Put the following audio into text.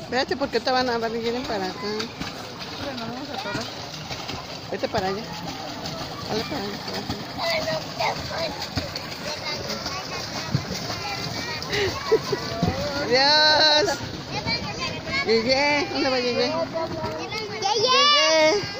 Espérate, porque te van a venir para acá. Bueno, vamos a atorar. Vete para allá. Dale para allá. Adiós. Llegué. ¿Dónde va Llegué? Llegué.